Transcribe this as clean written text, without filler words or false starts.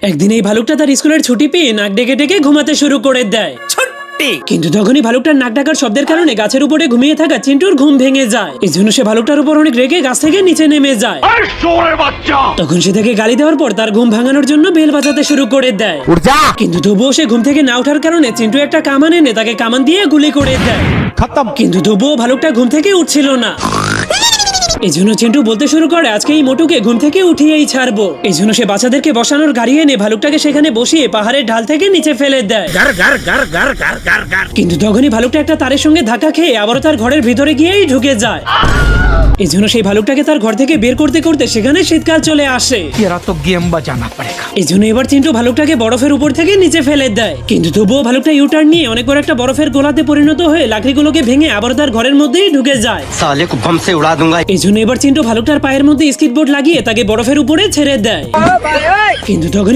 একদিন এই ভালুকটা তার স্কুলের ছুটি পেয়ে নাক ডেকে ডেকে ঘুমাতে শুরু করে দেয়। কিন্তু তখনই ভালুকটার নাক ডাকার শব্দের কারণে গাছের উপরে ঘুমিয়ে থাকা চিন্টুর ঘুম ভেঙে যায়। এই জন্য সে ভালুকটার উপর অনেক রেগে গাছ থেকে নিচে নেমে যায়। তখন সে তাকে গালি দেওয়ার পর তার ঘুম ভাঙানোর জন্য বেল বাজাতে শুরু করে দেয়। কিন্তু তবুও সে ঘুম থেকে না ওঠার কারণে চিন্টু একটা কামান এনে তাকে কামান দিয়ে গুলি করে দেয়। কিন্তু তবুও ভালুকটা ঘুম থেকে উঠছিল না। এই জন্য চিন্টু বলতে শুরু করে আজকে এই মোটুকে ঘুম থেকে উঠিয়েই ছাড়বো। এই জন্য সে বাচ্চাদেরকে বসানোর গাড়ি এনে ভালুকটাকে সেখানে বসিয়ে পাহাড়ের ঢাল থেকে নিচে ফেলে দেয়। কিন্তু তখনই ভালুকটা একটা তারের সঙ্গে ধাক্কা খেয়ে আবারও তার ঘরের ভিতরে গিয়েই ঢুকে যায়। এই জন্য সেই ভালুকটাকে তার ঘর থেকে বের করতে করতে সেখানে শীতকাল চলে আসে। এই জন্য এবার চিন্টু ভালুকটাকে বরফের উপর থেকে নিচে ফেলে দেয়। কিন্তু তবুও ভালুকটা ইউটার্ন নিয়ে অনেক বড় একটা বরফের গোলাতে পরিণত হয়ে লাকড়িগুলোকে ভেঙে আবার তার ঘরের মধ্যেই ঢুকে যায়। এই জন্য এবার চিন্টু ভালুকটার পায়ের মধ্যে স্কিটবোর্ড লাগিয়ে তাকে বরফের উপরে ছেড়ে দেয়। কিন্তু তখনই